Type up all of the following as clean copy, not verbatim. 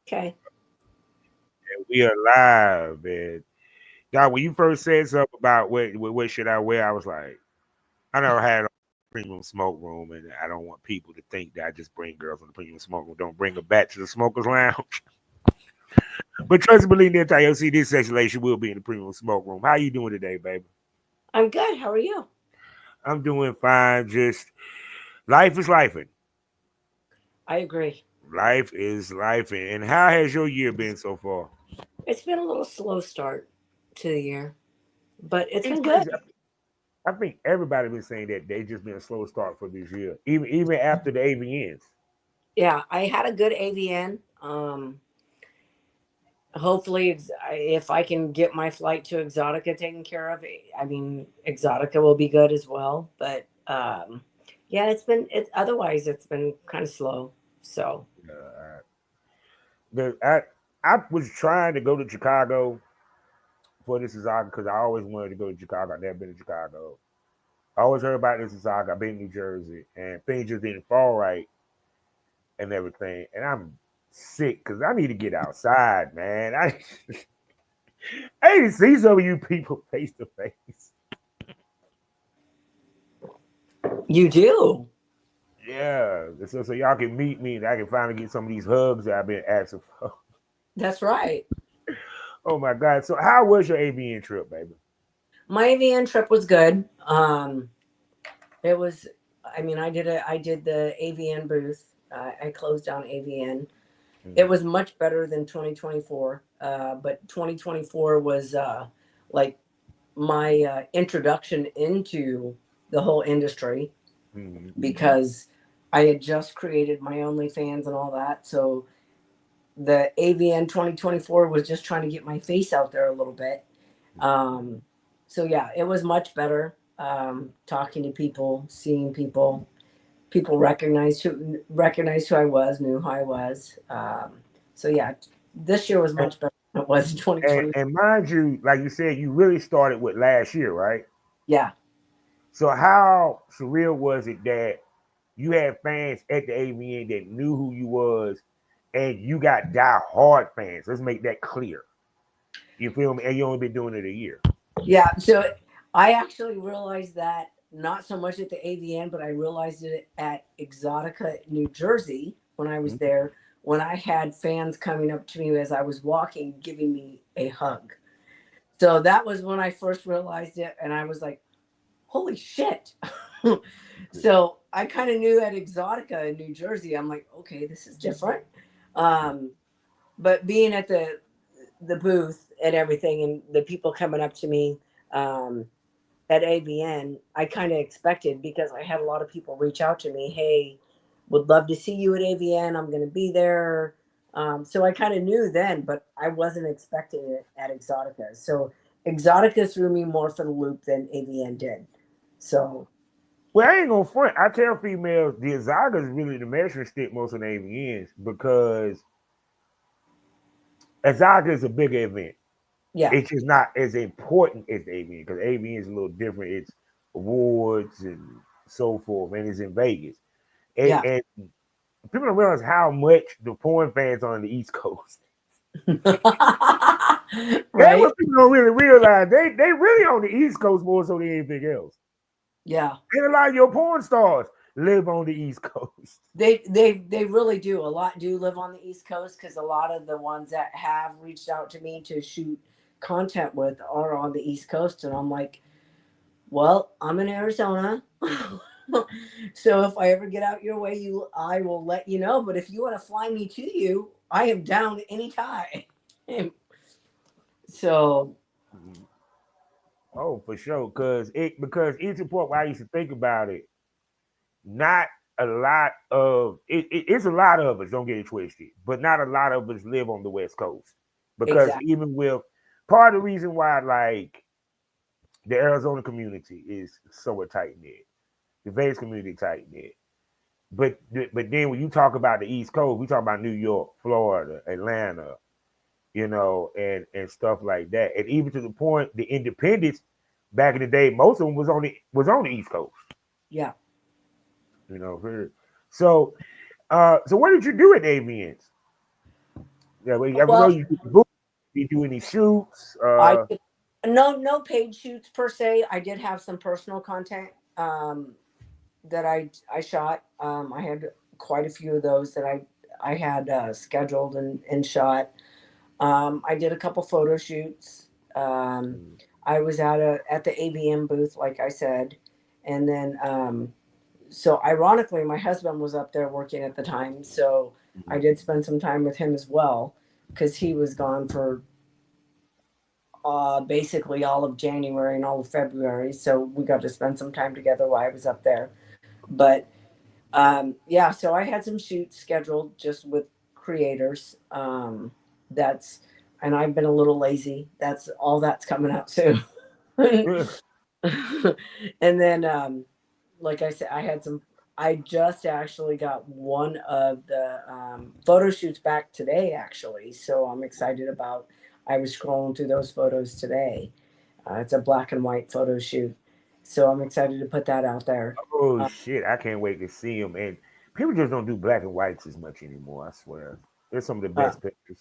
Okay. And we are live. And God, when you first said something about what should I wear, I was like, I never had a premium smoke room, and I don't want people to think that I just bring girls in the premium smoke room. Don't bring them back to the smokers lounge. But trust and believe, the entire see this session will be in the premium smoke room. How you doing today, baby? I'm good. How are you? I'm doing fine. Just life is life. I agree. Life is life. And how has your year been so far? It's been a little slow start to the year, but it's It's been good. crazy. I think everybody been saying that they just been a slow start for this year, even after the AVNs. Yeah, I had a good AVN. Hopefully, if I can get my flight to Exotica taken care of, I mean, Exotica will be good as well. But yeah, otherwise it's been kind of slow. So Uh, I was trying to go to Chicago for this Zaga because I always wanted to go to Chicago. I never been to Chicago. I always heard about this Zaga. I've been in New Jersey, and things just didn't fall right and everything. And I'm sick because I need to get outside, man. I need to see some of you people face to face. you do. Yeah, so y'all can meet me and I can finally get some of these hugs that I've been asking for. That's right. Oh my God! So how was your AVN trip, baby? My AVN trip was good. It was. I mean, I did the AVN booth. I closed down AVN. It Mm-hmm. was much better than 2024. But 2024 was like my introduction into the whole industry Mm-hmm. because I had just created my OnlyFans and all that. So the AVN 2024 was just trying to get my face out there a little bit. Um, so yeah, it was much better. Talking to people, seeing people, people recognized who I was, knew who I was. So yeah, this year was And, much better than it was in and 2020. and mind you, like you said, you really started with last year, right? Yeah, So how surreal was it that you had fans at the AVN that knew who you was, and you got die-hard fans? Let's make that clear. You feel me? And you only been doing it a year. yeah. So I actually realized that not so much at the AVN, but I realized it at Exotica, New Jersey when I was Mm-hmm. there. When I had fans coming up to me as I was walking, giving me a hug. So that was when I first realized it, and I was like, "Holy shit!" So I kind of knew at Exotica in New Jersey, I'm like, "Okay, this is different." Um, but being at the booth and everything, and the people coming up to me um, at AVN, I kind of expected because I had a lot of people reach out to me. Hey, would love to see you at AVN. I'm going to be there. So I kind of knew then, but I wasn't expecting it at Exotica. So Exotica threw me more for the loop than AVN did. So Well, I ain't gonna front. I tell females the Azaga is really the measuring stick most of the AVNs because Azaga is a bigger event. yeah, It's just not as important as the AVN because AVN is a little different. It's awards and so forth, and it's in Vegas. yeah, And people don't realize how much the porn fans are on the East Coast. That's right, what people don't really realize. They really on the East Coast more so than anything else. yeah. And a lot of your porn stars live on the East Coast. They really do. A lot do live on the East Coast because a lot of the ones that have reached out to me to shoot content with are on the East Coast, and I'm like, well, I'm in Arizona. So if I ever get out your way, I will let you know. But if you want to fly me to you, I am down anytime. So Oh, for sure. Because it's important. Why I used to think about it. Not a lot of it's a lot of us. Don't get it twisted, but not a lot of us live on the West Coast because exactly, even with part of the reason why like the Arizona community is so tight knit, the Vegas community tight knit. But then when you talk about the East Coast, we talk about New York, Florida, Atlanta, and stuff like that. And even to the point, the independents back in the day, most of them was on the East Coast. yeah. You know, so so what did you do at AVNs? Yeah, well, I know Well, you do the book. You do any shoots? I did, no paid shoots per se. I did have some personal content that I shot. I had quite a few of those that I had scheduled and shot. I did a couple photo shoots. Mm, I was at the AVM booth, like I said, and then so ironically, my husband was up there working at the time, so I mhm. did spend some time with him as well because he was gone for basically all of January and all of February. So we got to spend some time together while I was up there. But yeah, so I had some shoots scheduled just with creators. That's and I've been a little lazy. That's all that's coming out soon. Yeah. And then like I said, I had some. I just actually got one of the photo shoots back today, actually. So I'm excited about. I was scrolling through those photos today. It's a black and white photo shoot, so I'm excited to put that out there. Oh Uh, shit! I can't wait to see them. And people just don't do black and whites as much anymore. I swear, they're some of the uh, best pictures.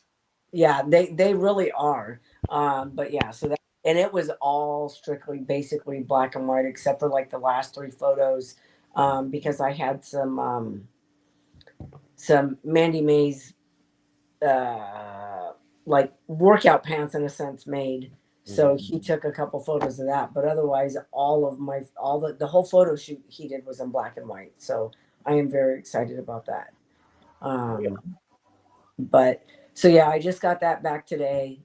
yeah, they really are. But yeah, so that and it was all strictly basically black and white, except for like the last three photos, because I had some Mandy Mayes like workout pants in a sense made. So Mhm. he took a couple photos of that, but otherwise all the whole photo shoot he did was in black and white. So I am very excited about that. Yeah. Um, but so yeah, I just got that back today.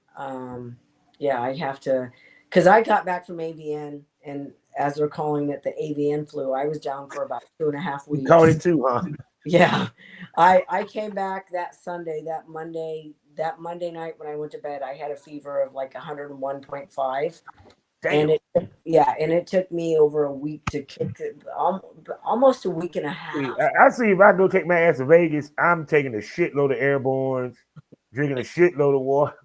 Yeah, I have to because I got back from AVN and as they're calling it the AVN flu. I was down for about 2.5 You caught weeks. it too, huh? Yeah. I came back that Sunday, that Monday night when I went to bed, I had a fever of like 101.5. And Damn. it took me over a week to kick it, almost a week and a See, half. I see if I go take my ass to Vegas, I'm taking a shitload of airborns, drinking a shitload of water.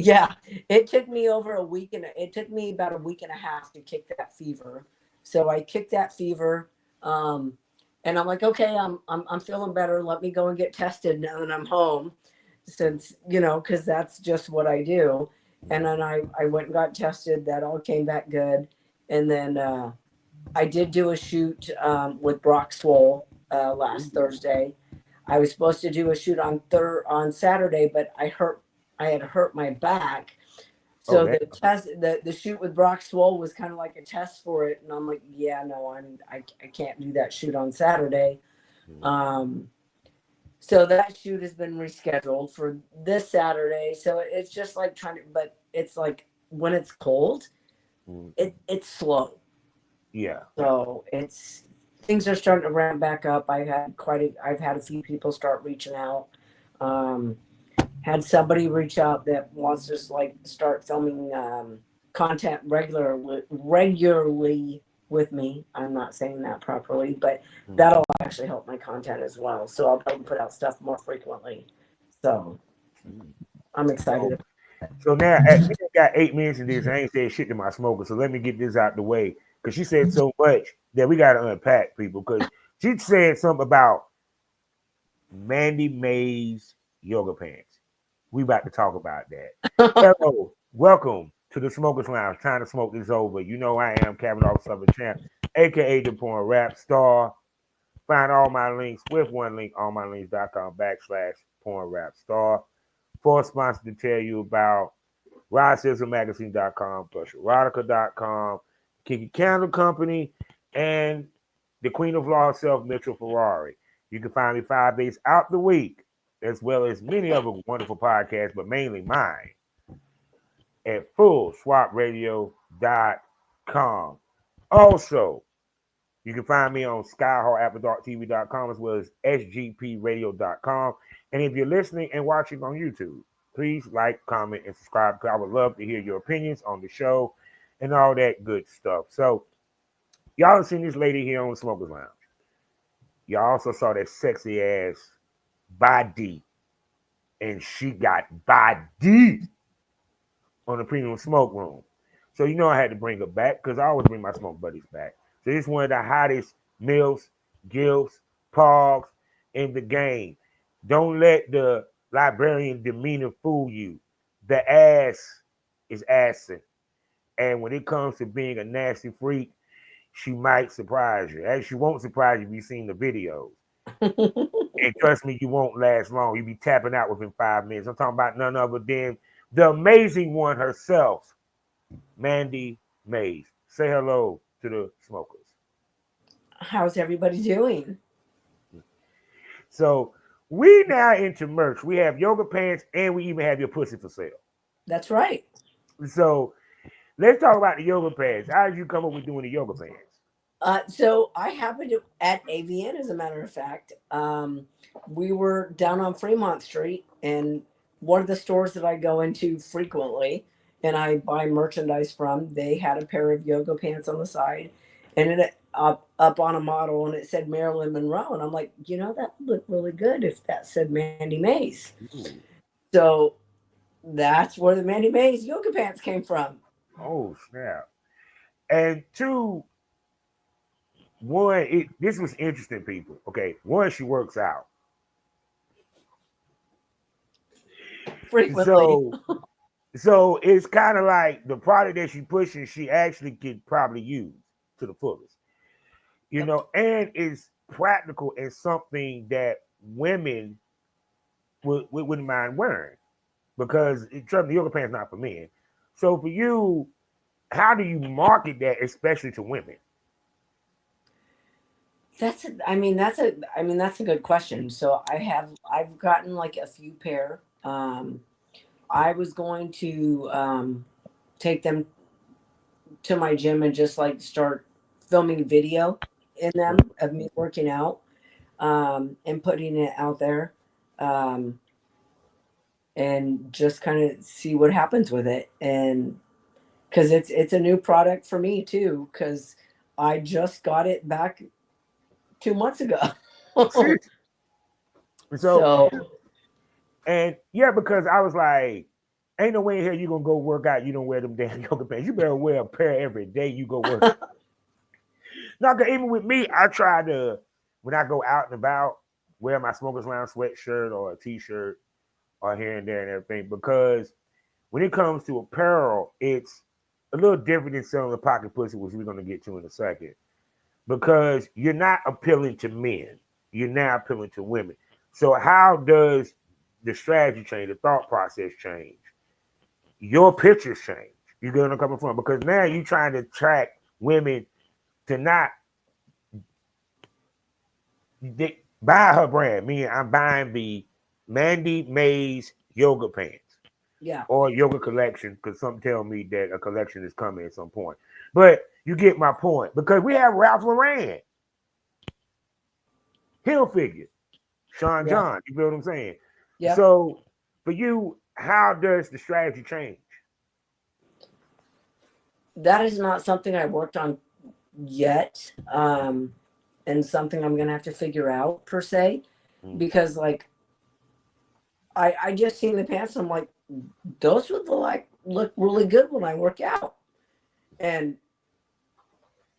Yeah, it took me over a week and it took me about a week and a half to kick that fever. So I kicked that fever, um, and I'm like, okay, I'm feeling better. Let me go and get tested now that I'm home, since because that's just what I do. And then I went and got tested. That all came back good. And then I did do a shoot with Brock Swole last Thursday. I was supposed to do a shoot on Saturday, but I had hurt my back. Oh, So that. the shoot with Brock Swole was kind of like a test for it, and I'm like, yeah, no, I can't do that shoot on Saturday. Um, so that shoot has been rescheduled for this Saturday. So it's just like trying to, but it's like when it's cold, Mhm. it's slow. Yeah. So it's things are starting to ramp back up. I've had a few people start reaching out. Um, had somebody reach out that wants to just like start filming content regularly with me. I'm not saying that properly, but Mhm. that'll actually help my content as well. So I'll be able to put out stuff more frequently. So Mhm. I'm excited So, about so now we just got 8 minutes in this. I ain't said shit to my smoker, so let me get this out the way because she said so much that we got to unpack people. Because she said something about Mandy Mayes yoga pants. We about to talk about that. it. Hello, welcome to the Smokers Lounge. Time to smoke this over. You know I am Kavanaugh Southern Champ, aka the Porn Rap Star. Find all my links with one link, allmylinks.com/ Porn Rap Star. For a sponsor to tell you about RodSizzleMagazine.com, PlushErotica.com, Kiki Candle Company, and the Queen of Law herself, Mitchell Ferrari. You can find me 5 days out the week, as well as many other wonderful podcasts, but mainly mine, at FullSwapRadio.com. Also, you can find me on SkyHawkAfterDarkTV.com as well as SGPRadio.com. And if you're listening and watching on YouTube, please like, comment, and subscribe because I would love to hear your opinions on the show and all that good stuff. So, y'all have seen this lady here on the Smokers Lounge. Y'all also saw that sexy ass body, and she got body on the premium smoke room. So you know I had to bring her back because I always bring my smoke buddies back. So this is one of the hottest milfs, gilfs, pogs in the game. Don't let the librarian demeanor fool you. The ass is assing. And when it comes to being a nasty freak, she might surprise you. And she won't surprise you if you've seen the videos. And trust me, you won't last long. You'll be tapping out within 5 minutes. I'm talking about none other than the amazing one herself, Mandy Mayes. Say hello to the smokers. How's everybody doing? So we now into merch. We have yoga pants and we even have your pussy for sale. That's right. So let's talk about the yoga pants. How did you come up with doing the yoga pants? So I happened to at AVN, as a matter of fact. We were down on Fremont Street, and one of the stores that I go into frequently, and I buy merchandise from. They had a pair of yoga pants on the side, and it up on a model, and it said Marilyn Monroe, and I'm like, that would look really good if that said Mandy Mayes. Ooh. So that's where the Mandy Mayes yoga pants came from. Oh snap! And two, one, this was interesting, people. Okay, one, she works out. Frequently. So so it's kind of like the product that she pushing, she actually could probably use to the fullest. Yep. And it's practical and something that women wouldn't mind wearing because trust me, yoga pants not for men. So for you, how do you market that, especially to women? That's a good question. So I've gotten like a few pair. I was going to take them to my gym and just like start filming video in them of me working out, and putting it out there, um, and just kind of see what happens with it. And because it's a new product for me too, because I just got it back 2 months ago. So So and yeah, because I was like, ain't no way in here you gonna go work out. You don't wear them damn yoga pants. You better wear a pair every day. You go work. No, cause even with me, I try to when I go out and about wear my smokers lounge sweatshirt or a t-shirt or here and there and everything. Because when it comes to apparel, it's a little different than selling a pocket pussy, which we're gonna get to in a second. Because you're not appealing to men, you're now appealing to women. So how does the strategy change, the thought process change? Your pictures change. You get what I'm coming from? Because now you're trying to attract women to not buy her brand. Meaning I'm buying the Mandy Mayes yoga pants yeah. or yoga collection because some tell me that a collection is coming at some point. But you get my point because we have Ralph Lauren, Hill Figure, Sean Yeah. John. You feel what I'm saying? Yep. So for you, how does the strategy change? That is not something I worked on yet, and something I'm gonna have to figure out per se, Mm. because like I just seen the pants. And I'm like, those would look really good when I work out. And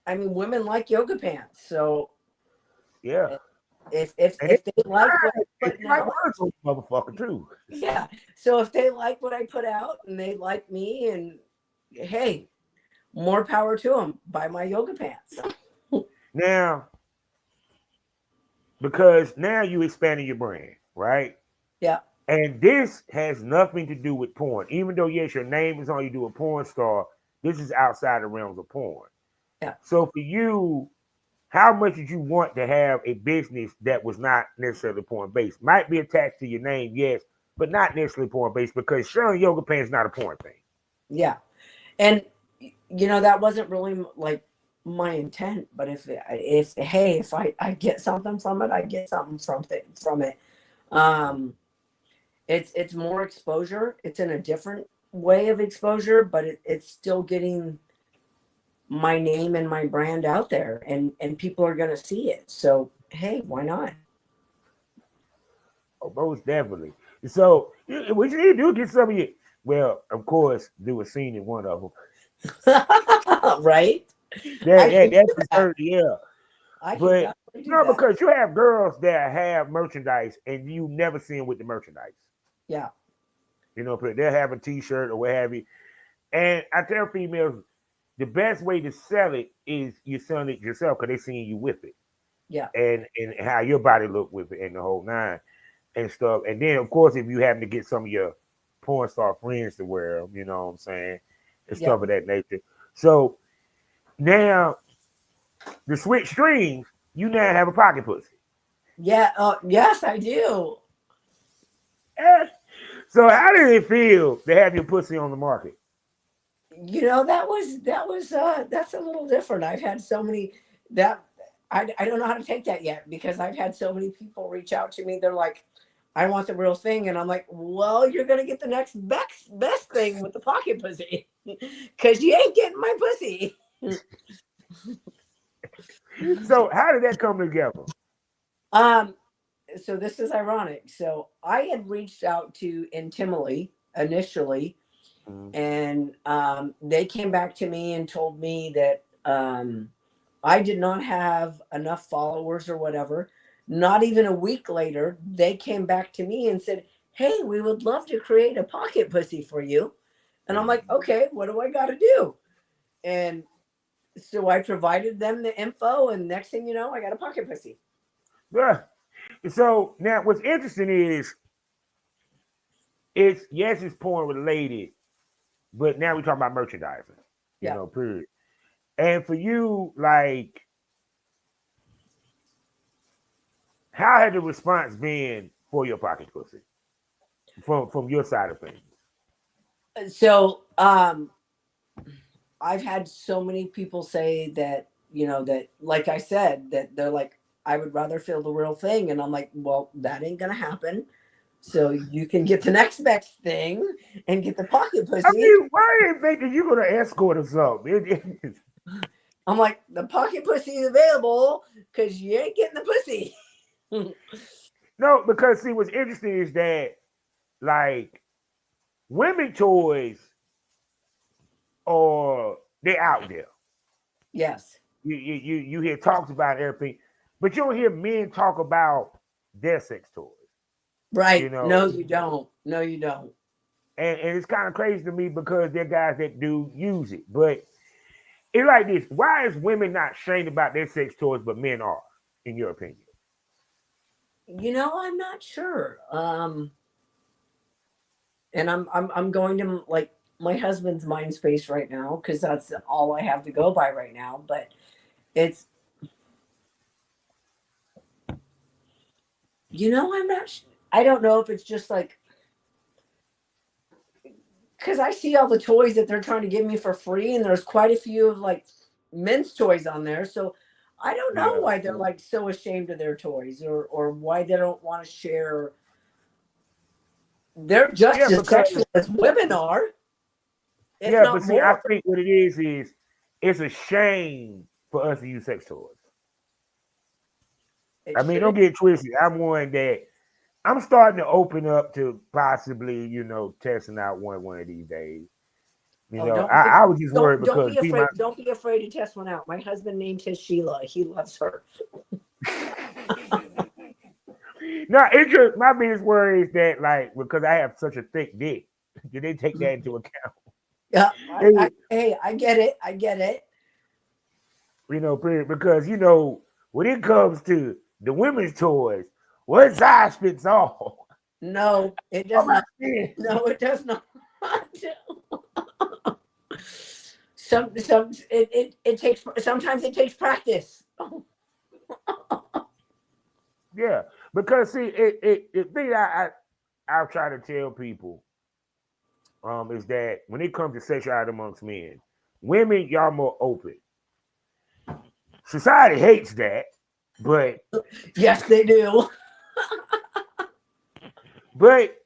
I mean, women like yoga pants. So Yeah. And if they like what I'm it putting might out, work on motherfucker too. yeah. So if they like what I put out and they like me, and hey, more power to them. Buy my yoga pants. Now, because now you expanding your brand, right? Yeah. And this has nothing to do with porn. Even though, yes, your name is on you do a porn star, this is outside the realms of porn. Yeah. So for you, how much did you want to have a business that was not necessarily porn based? Might be attached to your name, yes, but not necessarily porn based because selling yoga pants is not a porn thing. Yeah. And that wasn't really like my intent. But if I get something from it, I get something from it. Um, it's more exposure. It's in a different way of exposure, but it's still getting my name and my brand out there, and people are gonna see it. So hey, why not? Oh, most definitely. So what you need to do is get some of your well, of course, do a scene in one of them. Right? That, I can that do that's for that. certain, yeah. I can But definitely do no, that. because you have girls that have merchandise and you never see them with the merchandise. Yeah. But they'll have a T-shirt or what have you. And I tell females the best way to sell it is you selling it yourself because they seeing you with it, Yeah. and how your body look with it and the whole nine and stuff. And then of course if you happen to get some of your porn star friends to wear them, you know what I'm saying, and Yeah. stuff of that nature. So now the switch streams, you now have a pocket pussy. Yeah. Yes, I do. Eh, so how did it feel to have your pussy on the market? That's a little different. I've had so many that I don't know how to take that yet because I've had so many people reach out to me. They're like, I want the real thing. And I'm like, well, you're gonna get the next best thing with the pocket pussy. Cause you ain't getting my pussy. So how did that come together? um so this is ironic. So I had reached out to Intimely initially, Mm, and they came back to me and told me that I did not have enough followers or whatever. Not even a week later, they came back to me and said, "Hey, we would love to create a pocket pussy for you." And I'm like, mm. "Okay, what do I got to do?" And so I provided them the info, and next thing you know, I got a pocket pussy. Yeah. So now what's interesting is it's yes, it's porn related, but now we're talking about merchandising, Yeah. period. And for you, like, how had the response been for your pocket pussy from your side of things? So I've had so many people say that, that, like I said, that they're like, I would rather feel the real thing. And I'm like, well, that ain't going to happen. So you can get the next best thing and get the pocket I pussy. mean, why do they think that you're gonna escort or something? I'm like, the pocket pussy is available because you ain't getting the pussy. No, because see, what's interesting is that like women toys are they're out there. Yes. You hear talks about everything, but you don't hear men talk about their sex toys. You Right. know, No, you don't. No, you don't. and it's kind of crazy to me because there are guys that do use it. But it's like this: why is women not ashamed about their sex toys, but men are, in your opinion? I'm not sure. And I'm going to like my husband's mind space right now because that's all I have to go by right now. But it's I'm not. I don't know if it's just like because I see all the toys that they're trying to give me for free, and there's quite a few of like men's toys on there. So I don't know Yeah, why they're like so ashamed of their toys, or why they don't want to share. They're just yeah, as because sexual as women are, if yeah, but not see, I more. think what it is it's a shame for us to use sex toys. It I mean, shouldn't. don't get it twisted. I'm one that I'm starting to open up to possibly, testing out one of these days. Oh, I was just worried don't because be be my afraid. Don't be afraid to test one out. My husband named his Sheila. He loves her. no, it's just my biggest worry is that like because I have such a thick dick, do they take that into account? Yeah, Hey, hey, I get it. I get it. because when it comes to the women's toys, one size fits all. No, it Oh does my not. god. No, it does not. It takes sometimes it takes practice. Yeah, because see, the thing I try to tell people is that when it comes to sexuality amongst men, women y'all more open. Society hates that, but Yes, they do.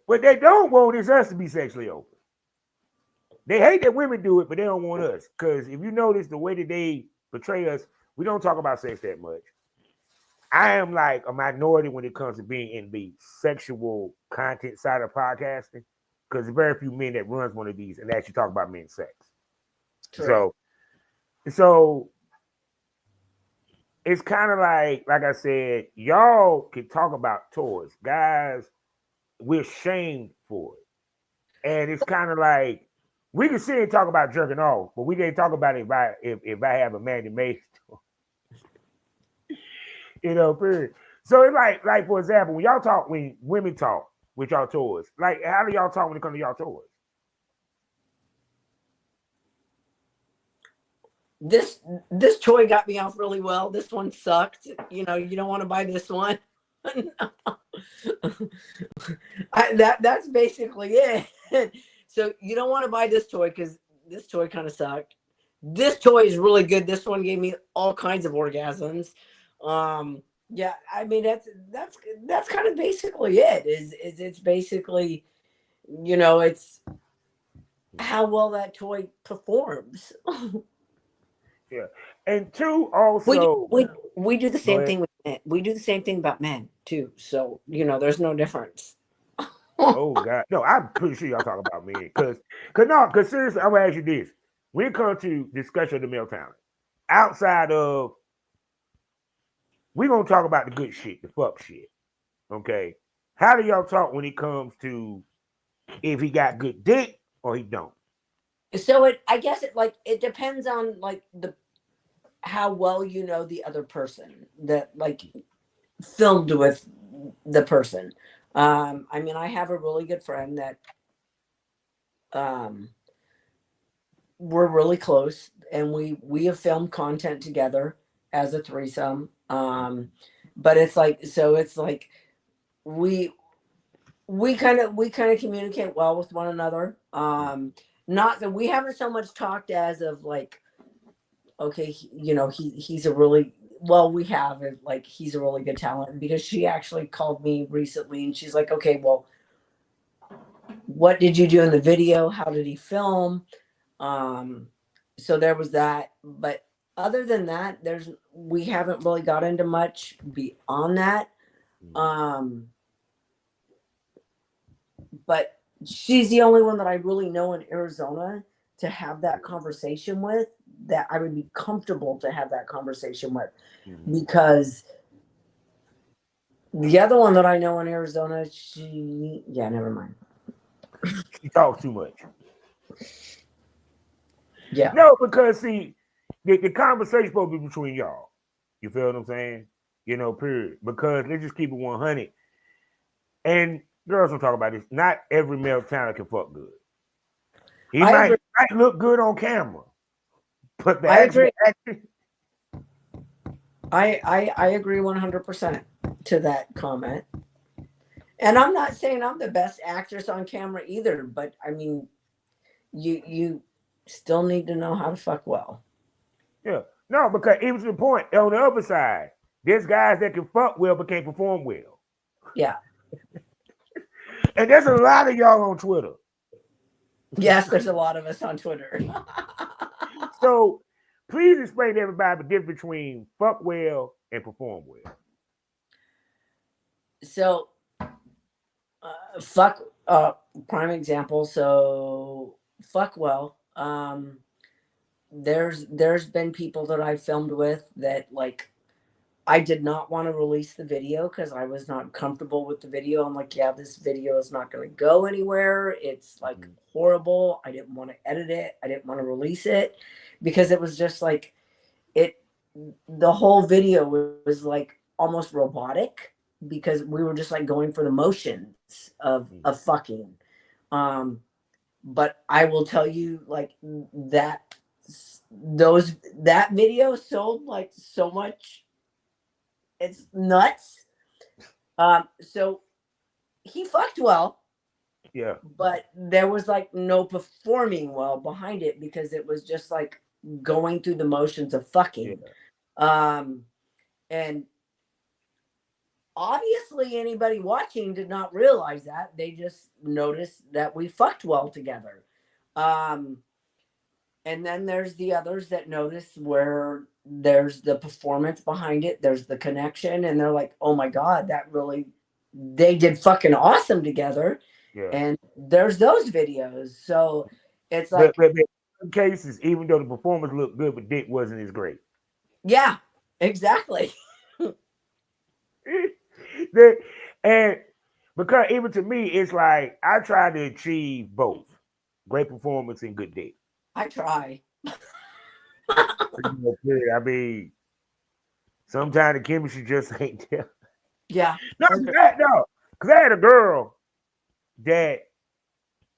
what they don't want is us to be sexually open. They hate that women do it, but they don't want us. Because if you notice the way that they portray us, we don't talk about sex that much. I am like a minority when it comes to being in the sexual content side of podcasting, because there's very few men that runs one of these and actually talk about men's sex. True. So, so it's kind of like I said, y'all can talk about toys, guys. we're shamed for it. And it's kind of like we can sit and talk about jerking off, but we can't talk about it if I have a Mandy Mayes, period. So it's like for example, when women talk with y'all toys, like how do y'all talk when it comes to y'all toys? This toy got me off really well. This one sucked. You don't want to buy this one. That's basically it. So you don't want to buy this toy because this toy kind of sucked. This toy is really good. This one gave me all kinds of orgasms. Yeah, I mean that's kind of basically it. Is it's basically, it's how well that toy performs. Yeah, and two We also. we we do the Go same ahead. thing with men. We do the same thing about men too. So there's no difference. Oh God, no, I'm pretty sure y'all talk about me, cause seriously, I'm gonna ask you this: when it comes to discussion of the male talent, outside of we gonna talk about the good shit, the fuck shit, okay? How do y'all talk when it comes to if he got good dick or he don't? So I guess it depends on like the how well you know the other person that like filmed with the person. I mean, I have a really good friend that um we're really close, and we have filmed content together as a threesome. But it's like we we kind of communicate well with one another. Not that we haven't so much talked as of like, okay, he's a really well, we have it like he's a really good talent, because she actually called me recently and she's like, okay, well, what did you do in the video? How did he film? Um, so there was that. But other than that, we haven't really got into much beyond that. Um, but she's the only one that I really know in Arizona to have that conversation with, that I would be comfortable to have that conversation with, Mm-hmm. because the other one that I know in Arizona, yeah, never mind. She talks too much. Yeah. No, because see, the conversation supposed to be between y'all. You feel what I'm saying? Period. Because let's just keep it 100. And girls don't talk about this. Not every male talent can fuck good. He I might agree. might look good on camera, but the I actual agree. action. I agree 100% to that comment. And I'm not saying I'm the best actress on camera either, but I mean, you still need to know how to fuck well. Yeah. No, because even to the point, on the other side, there's guys that can fuck well but can't perform well. Yeah. And there's a lot of y'all on Twitter. Yes, there's a lot of us on Twitter. So please explain to everybody the difference between fuck well and perform well. So, fuck, prime example. So, fuck well. There's been people that I filmed with that like I did not want to release the video because I was not comfortable with the video. I'm like, yeah, this video is not going to go anywhere. It's like horrible. I didn't want to edit it. I didn't want to release it because it was just like it. The whole video was like almost robotic because we were just like going for the motions of fucking. Um, but I will tell you, like that that video sold like so much. It's nuts. So he fucked well, Yeah. but there was like no performing well behind it because it was just like going through the motions of Yeah. fucking. Um, and obviously, anybody watching did not realize that. They just noticed that we fucked well together. Um, and then there's the others that notice where there's the performance behind it, there's the connection, and they're like, oh my God, that really, they did fucking awesome together. Yeah. And there's those videos. So it's But, like, but, but in some cases, even though the performance looked good, but dick wasn't as great. yeah, exactly. The- and Because even to me, it's like I try to achieve both great performance and good dick. I try. I mean, sometimes the chemistry just ain't there. Yeah. No, Okay. no, because I had a girl that,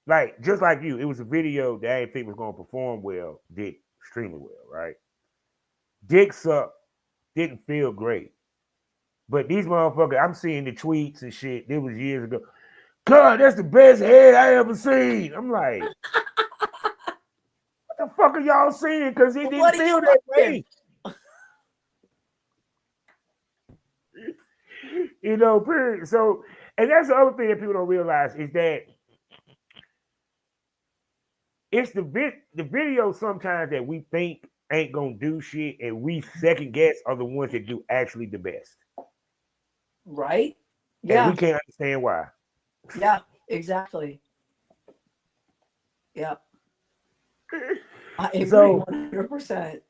like, just like you, it was a video that I didn't think was going to perform well, did extremely well, right? Dick sucked, didn't feel great. But these motherfuckers, I'm seeing the tweets and shit. It was years ago. God, that's the best head I ever seen. I'm like, what the fuck are y'all seeing? Because it Well, didn't what are feel you that watching? way. Period. So, and that's the other thing that people don't realize is that it's the video sometimes that we think ain't gonna do shit, and we second guess are the ones that do actually the best, Right? and we Yeah. can't understand why. Yeah. Exactly. Yeah. I agree So, 100%.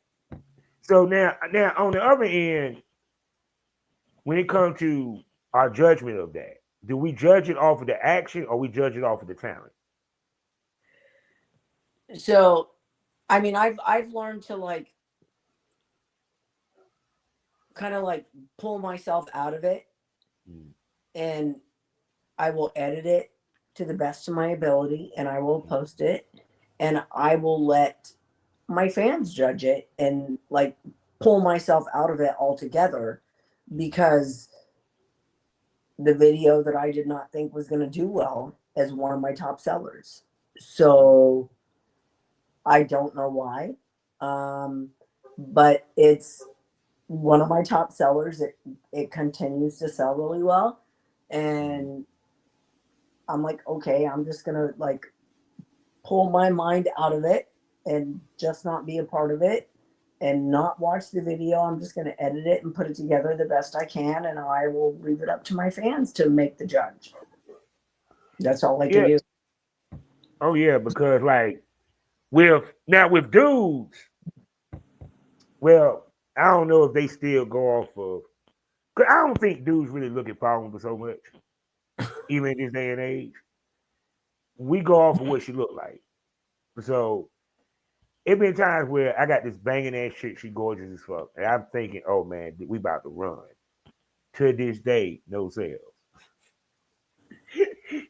now on the other end, when it comes to our judgment of that, do we judge it off of the action or we judge it off of the talent? So, I mean, I've learned to like kind of like pull myself out of it, Mm, and I will edit it to the best of my ability, and I will mm, post it, and I will let my fans judge it and like pull myself out of it altogether, mm, because the video that I did not think was going to do well is one of my top sellers. mm, So I don't know why. But it's one of my top sellers. It continues to sell really well. mm. And I'm like, okay, I'm just gonna like pull my mind out of it and just not be a part of it and not watch the video. I'm just gonna edit it and put it together the best I can, and I will leave it up to my fans to make the judge. That's all I can Yeah. do. Oh yeah, because like with dudes, well, I don't know if they still go off of. Cause I don't think dudes really look at following so much, even in this day and age. We go off of what she look like. So it been times where I got this banging ass chick, she gorgeous as fuck, and I'm thinking, oh man, we about to run. To this day, no sales.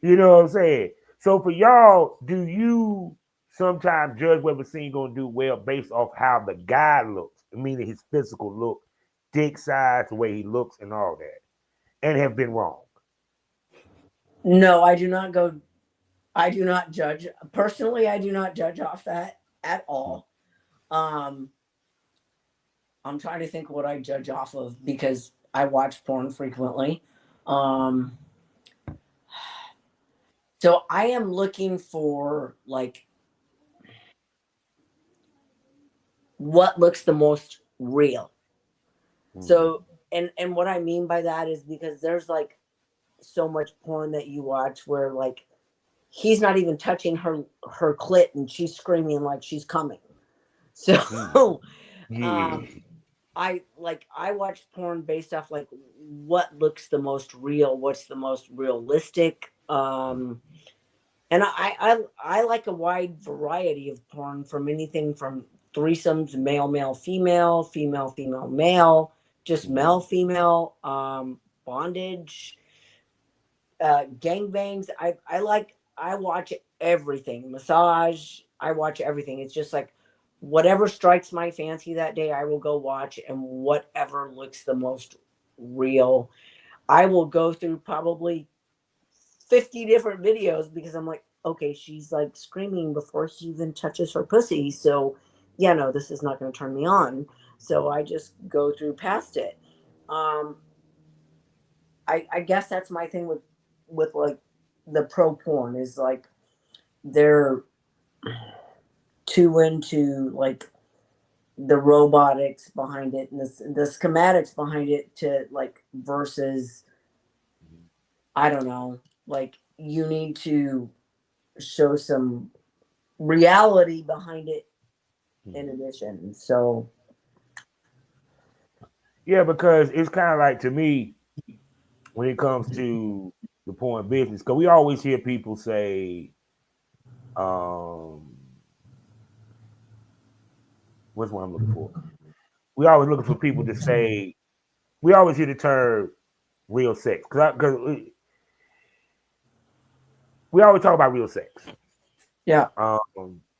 You know what I'm saying? So for y'all, do you sometimes judge whether a scene gonna do well based off how the guy looks, meaning his physical look, dick size, the way he looks, and all that, and have been wrong? No, I do not go. I do not judge personally. I do not judge off that at all. Um, I'm trying to think what I judge off of because I watch porn frequently. Um, so I am looking for like what looks the most real. Mm, So and what I mean by that is because there's like so much porn that you watch where like he's not even touching her clit and she's screaming like she's coming. mm, So yeah. um I watch porn based off like what looks the most real, what's the most realistic. And I like a wide variety of porn, from anything from threesomes, male male female, female female male, just Mm, male female, bondage, gangbangs. I watch everything. Massage. I watch everything. It's just like whatever strikes my fancy that day, I will go watch, and whatever looks the most real. I will go through probably 50 different videos because I'm like, okay, she's like screaming before she even touches her pussy. So, yeah, no, this is not going to turn me on. So I just go through past it. Um, I guess that's my thing with like the pro porn is like they're too into like the robotics behind it and the schematics behind it to like versus I don't know, like you need to show some reality behind it in mm. addition. So Yeah, because it's kind of like to me when it comes to the porn business, because we always hear people say, what's what I'm looking for? We always looking for people to say. We always hear the term real sex because we always talk about real sex. Yeah.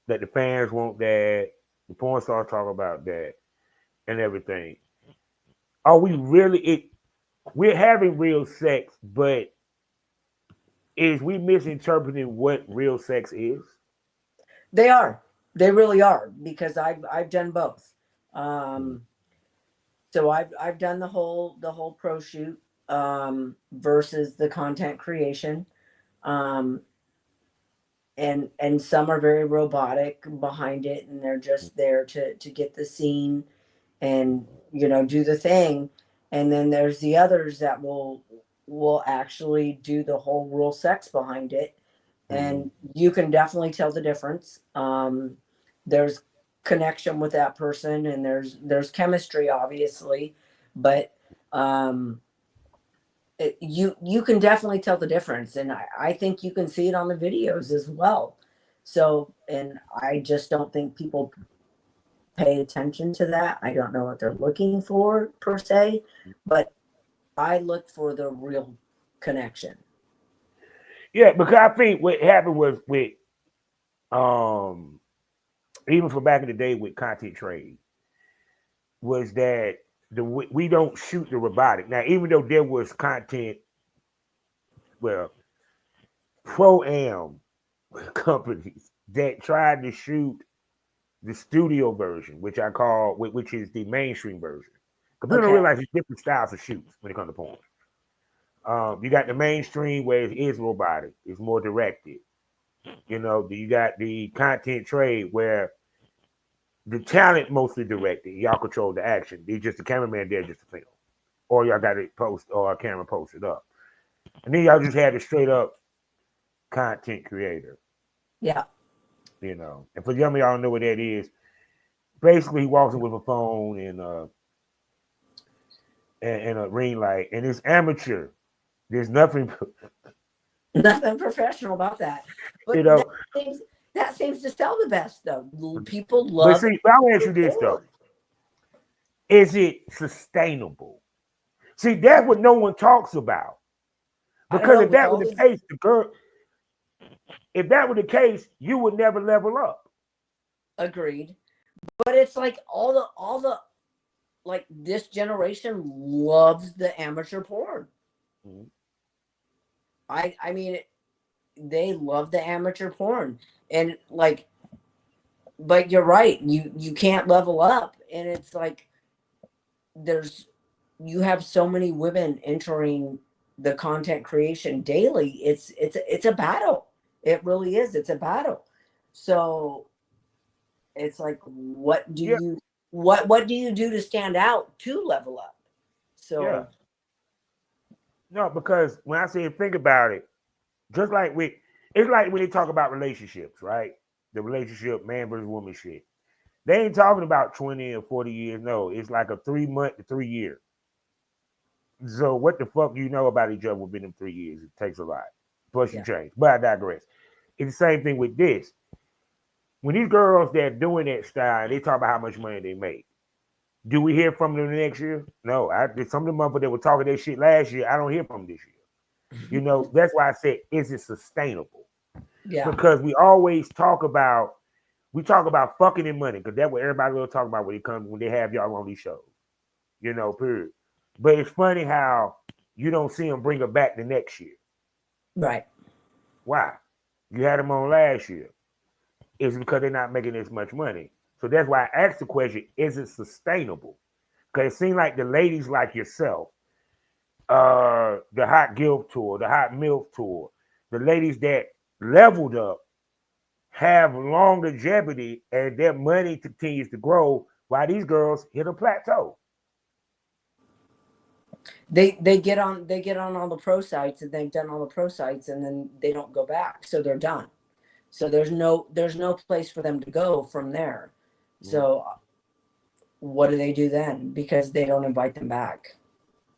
That the fans want that, the porn stars talk about that, and everything. Are we really? We're having real sex, but is we misinterpreting what real sex is? They are. They really are, because I've done both. Um, so I've done the whole pro shoot versus the content creation. Um, and some are very robotic behind it, and they're just there to get the scene and do the thing. And then there's the others that will actually do the whole real sex behind it, and you can definitely tell the difference. There's connection with that person, and there's chemistry, obviously, but um you can definitely tell the difference, and I think you can see it on the videos as well. So, and I just don't think people pay attention to that. I don't know what they're looking for per se, but I look for the real connection. Yeah, because I think what happened was with um even for back in the day with content trade was that we don't shoot the robotic. Now, even though there was content, well, pro am companies that tried to shoot the studio version, which I call, which is the mainstream version. Because people don't Okay. realize there's different styles of shoots when it comes to porn. You got the mainstream where it is robotic, it's more directed. You got the content trade where the talent mostly directed. Y'all control the action. They just the cameraman there just to film, or y'all got it post or a camera posted up, and then y'all just had a straight up content creator. Yeah. And for some of y'all don't know what that is. Basically, he walks in with a phone and a ring light, and it's amateur. There's nothing, Nothing professional about that. you But that know. seems that seems to sell the best, though. People But love see, I'll ask the you this though: porn. is it sustainable? See, that's what no one talks about. I don't Because know, if with that all was the these. case, if that were the case, you would never level up. Agreed. But it's like all the like, this generation loves the amateur porn. Mhm. I mean, they love the amateur porn, and like, but you're right. You can't level up, and it's like there's you have so many women entering the content creation daily. It's a battle. It really is. It's a battle. So it's like, Yeah, what do you do to stand out to level up? yeah. So No, because when I say think about it, just like it's like when they talk about relationships, right? The relationship, man versus woman shit. They ain't talking about 20 or 40 years. No, it's like a 3 month to 3 year. So what the fuck do you know about each other within them 3 years? It takes a lot. Plus you yeah, change. But I digress. It's the same thing with this. When these girls that are doing that style, they talk about how much money they make. Do we hear from them the next year? No. Some of the motherfuckers that were talking that shit last year, I don't hear from them this year. That's why I said, is it sustainable? yeah, Because we talk about fucking and money, because that's what everybody will talk about when they have y'all on these shows. Period. But it's funny how you don't see them bring her back the next year. right. Why? You had them on last year. It's because they're not making as much money. So that's why I asked the question, is it sustainable? Because it seems like the ladies like yourself, the Hot Guilt Tour, the Hot MILF Tour, the ladies that leveled up have longevity and their money continues to grow while these girls hit a plateau. They get on all the pro sites, and they've done all the pro sites, and then they don't go back, so they're done. So there's no place for them to go from there. Mm-hmm. So what do they do then? Because they don't invite them back.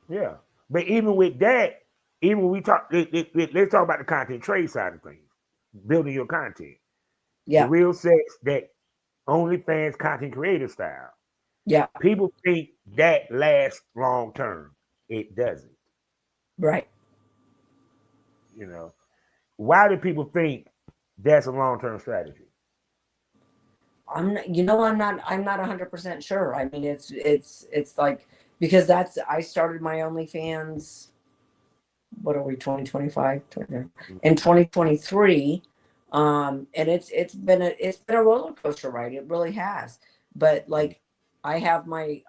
Yeah. But even with that, even when we talk, let's talk about the content trade side of things, building your content. The Yeah. real sex, that OnlyFans content creator style. Yeah. People think that lasts long term. It doesn't. Right. You know, why do people think that's a long term strategy? I'm not, I'm not 100% sure. I mean, it's like, because I started my OnlyFans, what are we, 2025 in 2023. And it's been a roller coaster ride. It really has. But like, I have my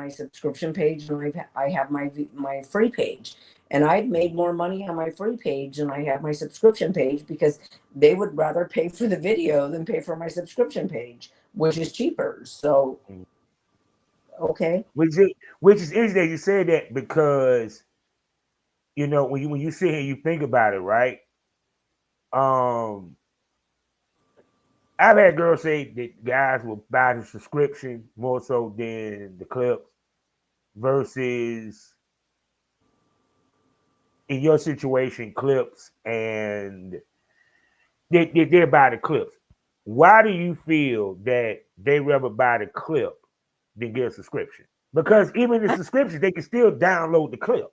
subscription page, and I have my free page, and I've made more money on my free page than I have my subscription page, because they would rather pay for the video than pay for my subscription page, which is cheaper. So okay. Which is interesting that you say that, because when you sit here and you think about it, right? Um, I've had girls say that guys will buy the subscription more so than the clips, versus in your situation, clips, and they buy the clips. Why do you feel that they rather buy the clip than get a subscription? Because even the subscription, they can still download the clip.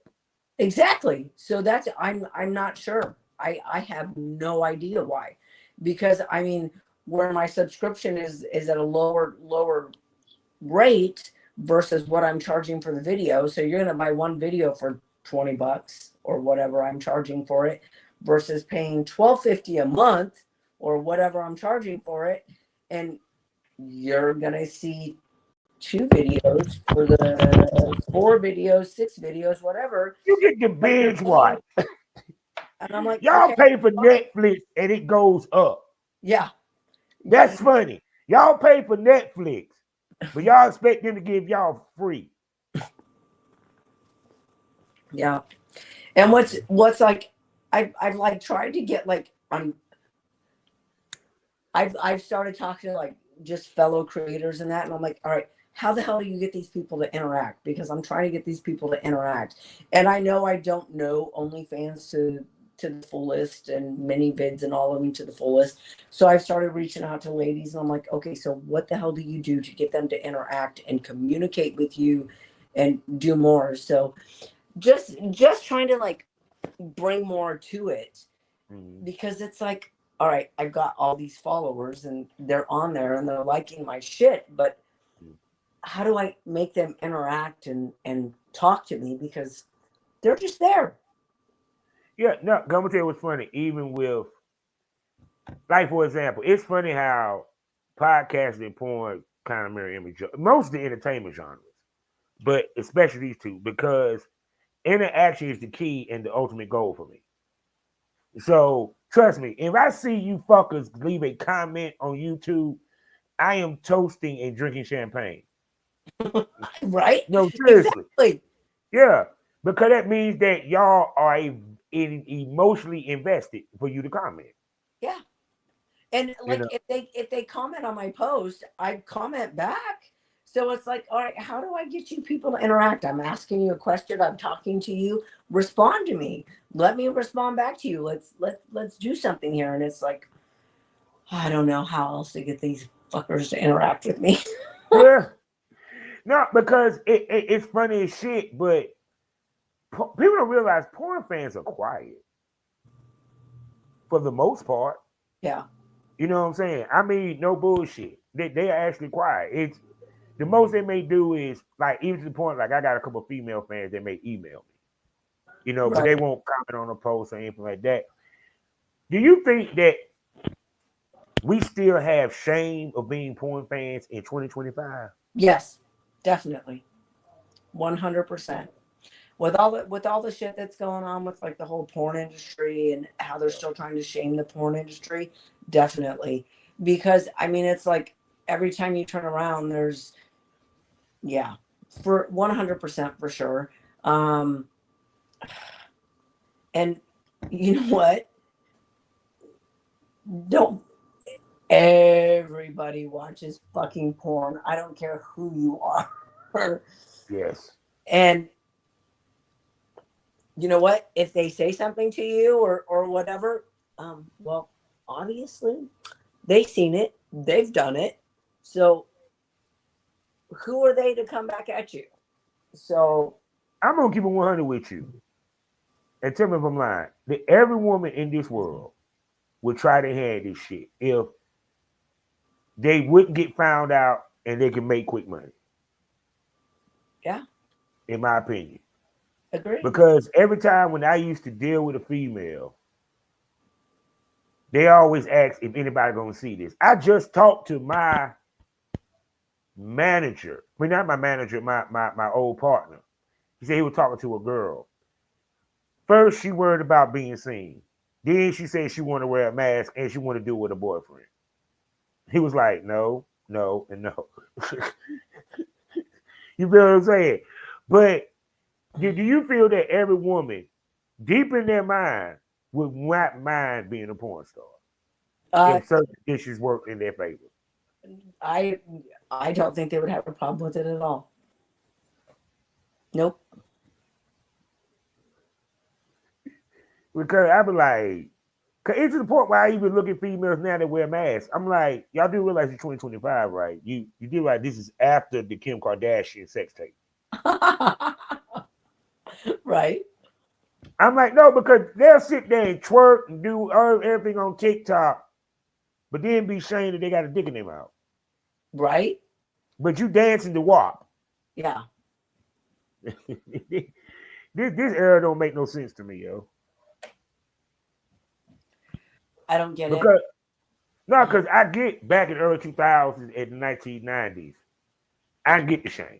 Exactly. So I'm not sure. I have no idea why. Because I mean, where my subscription is at a lower rate versus what I'm charging for the video. So you're gonna buy one video for $20 or whatever I'm charging for it, versus paying $12.50 a month or whatever I'm charging for it. And you're gonna see two videos for the four videos, six videos, whatever. You get the But you're binge paying, watch. and I'm like, Y'all okay, pay for fine. Netflix and it goes up. Yeah, That's funny. Y'all pay for Netflix, but y'all expect them to give y'all free. yeah. And what's like, I've like tried to get like, I've started talking to like just fellow creators and that, and I'm like, all right, how the hell do you get these people to interact? Because I'm trying to get these people to interact, and I know I don't know OnlyFans to the fullest, and many vids and all of them to the fullest. So I've started reaching out to ladies, and I'm like, okay, so what the hell do you do to get them to interact and communicate with you and do more? So just trying to like bring more to it, Mm-hmm. because it's like, all right, I've got all these followers and they're on there and they're liking my shit, but how do I make them interact and talk to me, because they're just there. Yeah, no, I'm gonna tell you what's funny. Even with, like, for example, it's funny how podcasting and porn kind of mirror image most of the entertainment genres, but especially these two, because interaction is the key and the ultimate goal for me. So trust me, if I see you fuckers leave a comment on YouTube, I am toasting and drinking champagne. Right, No, seriously. exactly. Yeah, because that means that y'all are emotionally invested for you to comment. Yeah. And You like, know, if they comment on my post, I comment back. So it's like, all right, how do I get you people to interact? I'm asking you a question, I'm talking to you, respond to me, let me respond back to you, let's do something here. And it's like, I don't know how else to get these fuckers to interact with me. yeah, no, because it's funny as shit, but people don't realize porn fans are quiet for the most part. Yeah. You know what I'm saying? I mean, no bullshit. They are actually quiet. It's the most they may do is, like, even to the point, like, I got a couple of female fans that may email me, but Right. they won't comment on a post or anything like that. Do you think that we still have shame of being porn fans in 2025? Yes, definitely. 100%. With all the shit that's going on with like the whole porn industry and how they're still trying to shame the porn industry, definitely. Because I mean, it's like every time you turn around, there's, yeah, for 100% for sure. Um, and you know what? Don't Everybody watches fucking porn. I don't care who you are. Yes. And you know what? If they say something to you or whatever, well, obviously they've seen it, they've done it. So who are they to come back at you? So I'm gonna keep it 100 with you, and tell me if I'm lying. That every woman in this world would try to hand this shit if they wouldn't get found out and they can make quick money. yeah, In my opinion, agree. because every time when I used to deal with a female, they always ask if anybody gonna see this. I just talked to my manager. I mean, not my manager, my old partner. He said he was talking to a girl. First, she worried about being seen. Then she said she wanted to wear a mask and she wanted to do it with a boyfriend. He was like, no, no, and no. You feel what I'm saying? But do you feel that every woman, deep in their mind, would not mind being a porn star Uh, if certain issues work in their favor? I I don't think they would have a problem with it at all. Nope. Because I be like, cause it's to the point where I even look at females now that wear masks. I'm like, y'all do realize it's 2025, right? You do realize this is after the Kim Kardashian sex tape. Right. I'm like, no, because they'll sit there and twerk and do everything on TikTok, but then be ashamed that they got a dick in their mouth. Right. But you dancing to WAP. Yeah. this era don't make no sense to me, yo. I don't get it. Because no, because I get back in the early 2000s and the 1990s, I get the shame.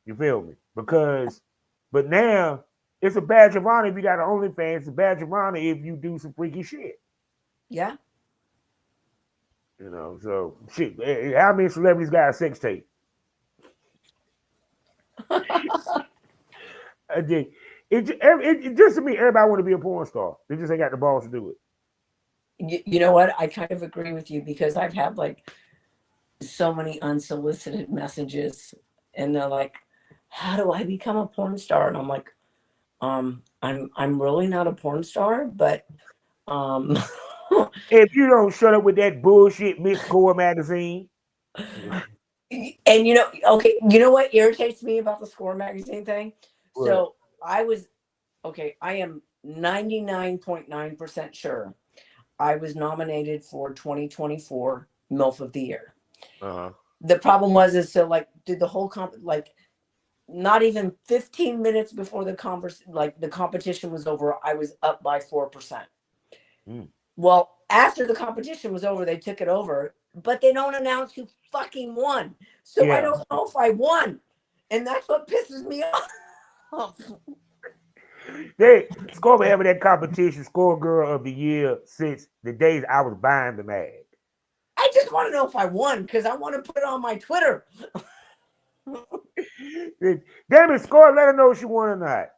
You feel me? But now it's a badge of honor if you got an OnlyFans. It's a badge of honor if you do some freaky shit. Yeah. You know, so shit. How many celebrities got a sex tape? It just to me, everybody want to be a porn star. They just ain't got the balls to do it. You know what? I kind of agree with you because I've had like so many unsolicited messages and they're like, how do I become a porn star? And I'm like, I'm really not a porn star, but um If you don't shut up with that bullshit, Miss Core magazine. and okay, you know what irritates me about the Score magazine thing? What? So I was okay, I am 99.9% sure I was nominated for 2024 MILF of the Year. Uh-huh. The problem was is so like did the whole like not even 15 minutes before the competition was over, I was up by 4%. Mm. Well, after the competition was over, they took it over, but they don't announce who fucking won. So I Yeah. don't know if I won. And that's what pisses me off. They Score been having that competition, Score Girl of the Year, since the days I was buying the mag. I just want to know if I won because I want to put it on my Twitter. Damn it, Score, let her know if she won or not.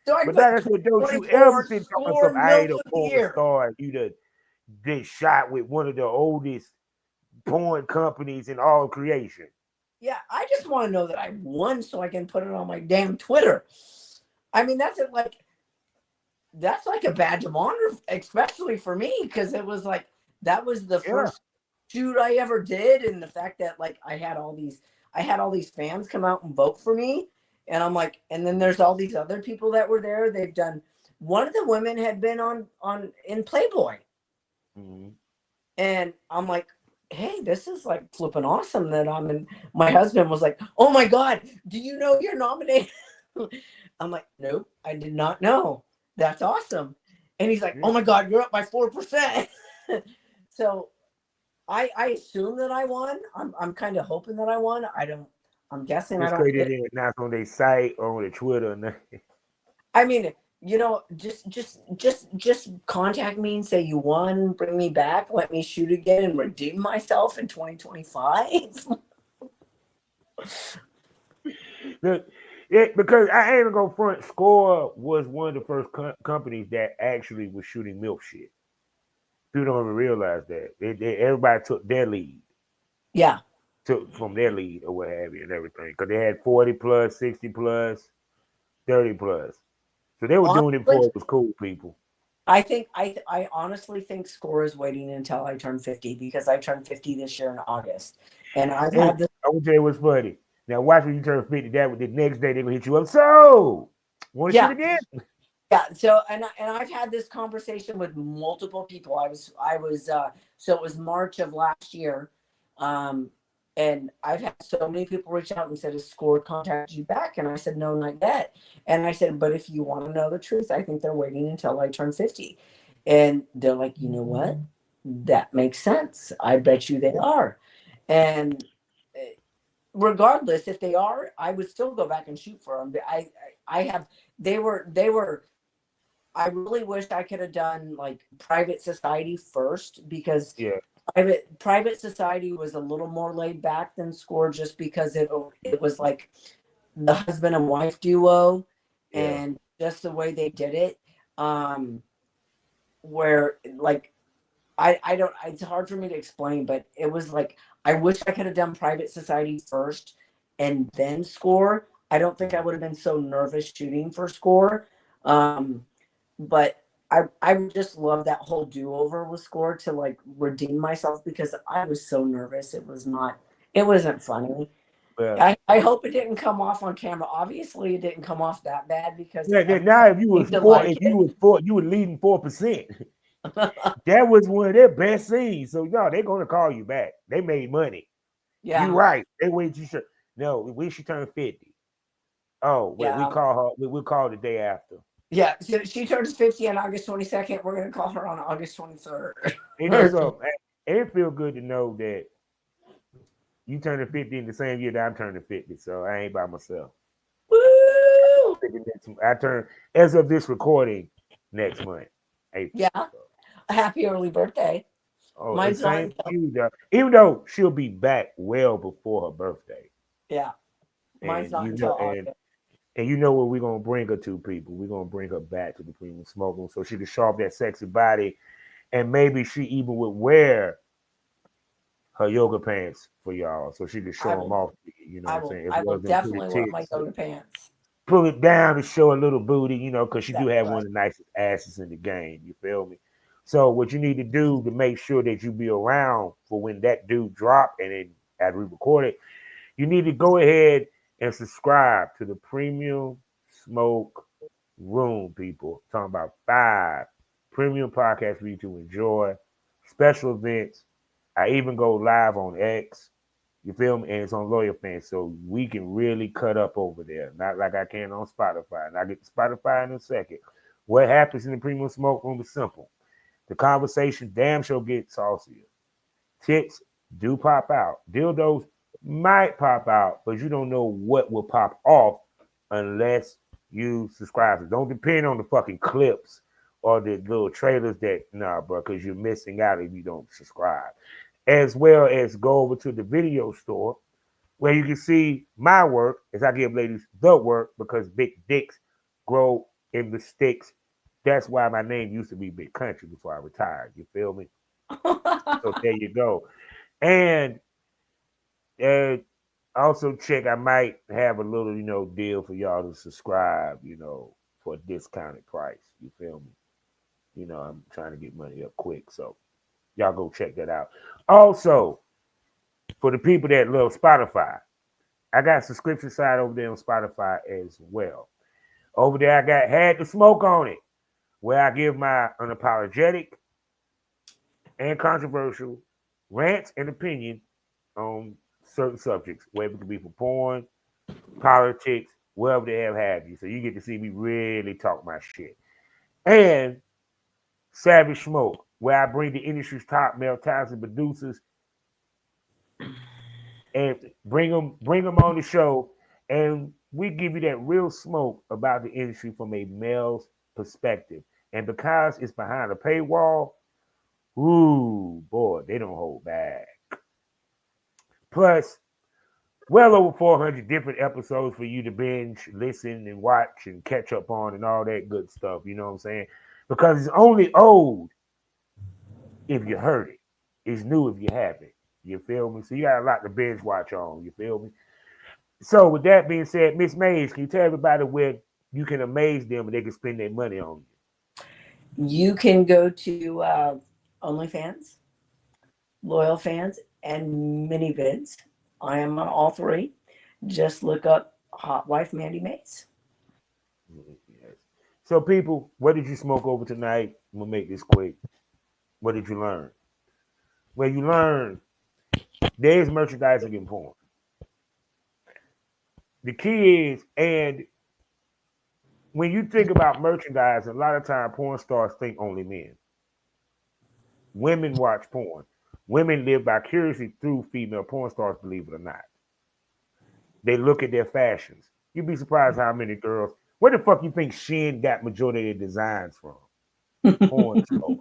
So I But put like I said, don't you ever 24 sit talking Score some I ain't MILF a of the porn Year. star. You done shot with one of the oldest porn companies in all creation. Yeah, I just want to know that I won so I can put it on my damn Twitter. I mean, that's like a badge of honor, especially for me, because it was like that was the Yeah. first shoot I ever did, and the fact that like I had all these fans come out and vote for me, and I'm like, and then there's all these other people that were there. They've done. One of the women had been on in Playboy, Mm-hmm. and I'm like, hey, this is like flipping awesome that I'm in. My husband was like, oh my god, do you know you're nominated? I'm like, nope, I did not know. That's awesome. And he's like, Yeah. oh my god, you're up by 4%. So I assume that I won. I'm kind of hoping that I won. I'm guessing I It's don't crazy they get. didn't announce on their site or on their Twitter. And I mean, just contact me and say you won, bring me back, let me shoot again and redeem myself in 2025. Because I ain't even gonna front. Score was one of the first companies that actually was shooting milk shit. People don't even realize that. Everybody took their lead, Yeah. took from their lead or what have you, and everything. Because they had 40 plus, 60 plus, 30 plus. So they were doing it Honestly, before it was cool, people. I honestly think Score is waiting until I turn 50 because I turned 50 this year in August, and I've Hey, had this. I will tell you what's funny. Now watch when you turn 50. That the next day they're gonna hit you up. So want to shoot Yeah, again? yeah. So and I've had this conversation with multiple people. So it was March of last year, um, and I've had so many people reach out and said, "Has Score contacted you back?" And I said, "No, not yet." And I said, "But if you want to know the truth, I think they're waiting until I turn 50." And they're like, "You know what? That makes sense. I bet you they are." And regardless, if they are, I would still go back and shoot for them. I have. They were. I really wish I could have done like private society first because Yeah, private society was a little more laid back than Score just because it was like the husband and wife duo yeah. and just the way they did it. Um, where like I don't it's hard for me to explain, but it was like I wish I could have done private society first and then Score. I don't think I would have been so nervous shooting for Score. Um, but I would just love that whole do over with Score to like redeem myself because I was so nervous. It wasn't funny. Well, I hope it didn't come off on camera. Obviously, it didn't come off that bad because yeah. Now, if you was seemed to four, like if you was four, you were leading 4%. it. That was one of their best scenes. So y'all, they're gonna call you back. They made money. You Yeah, right. They wait you should no, when she turned 50. Oh, wait, we yeah. call her, we'll call the day after. Yeah, so she turns 50 on August 22nd. We're gonna call her on August 23rd. You know, so it feel good to know that you turning 50 in the same year that I'm turning 50. So I ain't by myself. Woo! I turn as of this recording next month, April. Yeah, So, happy early birthday. oh, and Mine's not same to until you, though. Even though she'll be back well before her birthday. yeah, mine's And not until August. you know where we're gonna bring her to, people. We're gonna bring her back to the premium smoke room so she can show off that sexy body, and maybe she even would wear her yoga pants for y'all, so she could I show them will, off. You know what I'm saying? As I well will as them pretty definitely wear my tits, yoga pants. pull it down to show a little booty. You know, because she do That's have one right. of the nicest asses in the game. You feel me? So what you need to do to make sure that you be around for when that dude drop, and then as we record it, you need to go ahead and subscribe to the Premium Smoke Room, people. I'm talking about 5 premium podcasts for you to enjoy, special events. I even go live on X. You feel me? And it's on Loyal Fans, so we can really cut up over there. Not like I can on Spotify. And I get to Spotify in a second. What happens in the Premium Smoke Room is simple. The conversation damn sure gets saucier. Tits do pop out. Dildos might pop out, but you don't know what will pop off unless you subscribe. So don't depend on the fucking clips or the little trailers that nah, bro, because you're missing out if you don't subscribe. As well as go over to the video store where you can see my work as I give ladies the work because big dicks grow in the sticks. That's why my name used to be Big Country before I retired. You feel me? So there you go. And uh, also check, I might have a little, deal for y'all to subscribe, for a discounted price. You feel me? I'm trying to get money up quick. So y'all go check that out. Also, for the people that love Spotify, I got a subscription side over there on Spotify as well. Over there, I got Had to Smoke on it, where I give my unapologetic and controversial rants and opinion on certain subjects, whether it could be for porn, politics, whatever they have you. So you get to see me really talk my shit. And Savage Smoke, where I bring the industry's top male talented producers and bring them on the show, and we give you that real smoke about the industry from a male's perspective. And because it's behind a paywall, ooh boy, they don't hold back. Plus, well over 400 different episodes for you to binge, listen, and watch and catch up on and all that good stuff. You know what I'm saying? Because it's only old if you heard it. It's new if you haven't. You feel me? So you got a lot to binge watch on. You feel me? So with that being said, Miss Mayes, can you tell everybody where you can amaze them and they can spend their money on You can go to OnlyFans, Loyal Fans, and MiniVids. I am on all three. Just look up Hot Wife Mandy Mayes. you? Yes. So, people, what did you smoke over tonight? I'm gonna make this quick. What did you learn? Well, you learn there is merchandising in porn. The key is, and when you think about merchandise, a lot of time porn stars think only men. Women watch porn. Women live vicariously through female porn stars, believe it or not. They look at their fashions. You'd be surprised how many girls. Where the fuck you think Shein got majority of their designs from? Porn stars.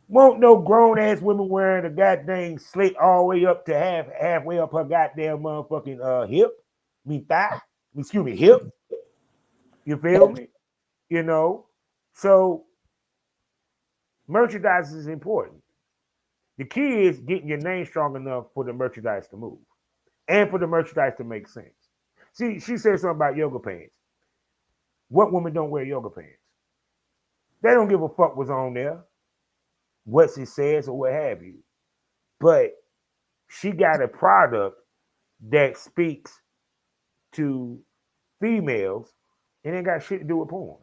Won't no grown ass women wearing a goddamn slit all the way up to halfway up her goddamn motherfucking hip. Me thigh. Excuse me, hip. You feel me? You know? So merchandise is important. The key is getting your name strong enough for the merchandise to move and for the merchandise to make sense. See, she said something about yoga pants. What women don't wear yoga pants? They don't give a fuck what's on there, what it says, or what have you. But she got a product that speaks to females and ain't got shit to do with porn.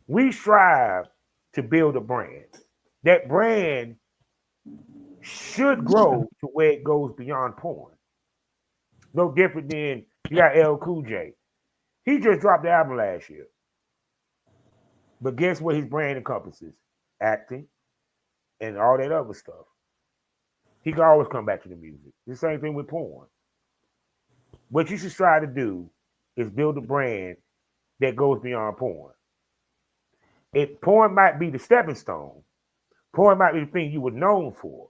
We strive to build a brand. That brand should grow to where it goes beyond porn. No different than you got L Cool J. He just dropped the album last year. But guess what his brand encompasses? Acting and all that other stuff. He can always come back to the music. The same thing with porn. What you should try to do is build a brand that goes beyond porn. Porn might be the stepping stone. Porn might be the thing you were known for.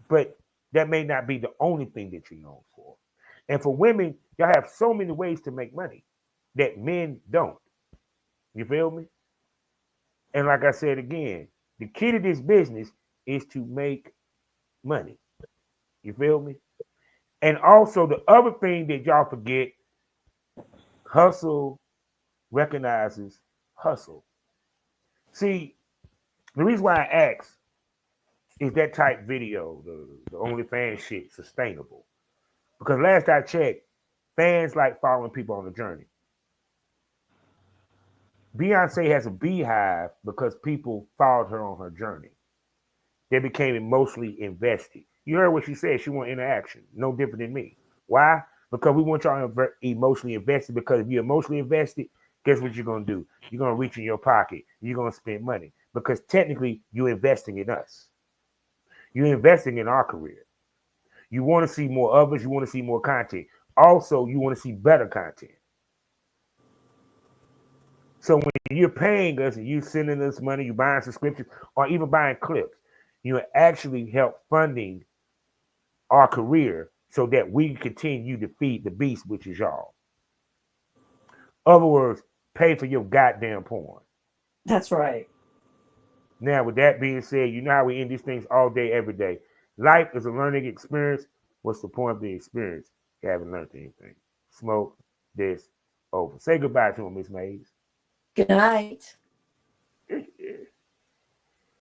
But that may not be the only thing that you're known for. And for women, y'all have so many ways to make money that men don't. You feel me? And like I said again, the key to this business is to make money. You feel me? And also the other thing that y'all forget, hustle recognizes hustle. See, the reason why I ask is that type video, the OnlyFans shit, sustainable? Because last I checked, fans like following people on the journey. Beyonce has a beehive because people followed her on her journey. They became emotionally invested. You heard what she said. She want interaction. No different than me. Why? Because we want y'all emotionally invested. Because if you're emotionally invested, guess what you're going to do? You're going to reach in your pocket. You're going to spend money. Because technically, you're investing in us. You're investing in our career. You want to see more of us. You want to see more content. Also, you want to see better content. So when you're paying us and you sending us money, you buying subscriptions, or even buying clips, you actually help funding our career so that we continue to feed the beast, which is y'all. Other words, pay for your goddamn porn. That's right. Now, with that being said, you know how we end these things all day, every day. Life is a learning experience. What's the point of the experience? You haven't learned anything. Smoke this over. Say goodbye to him, Miss Mays. Good night.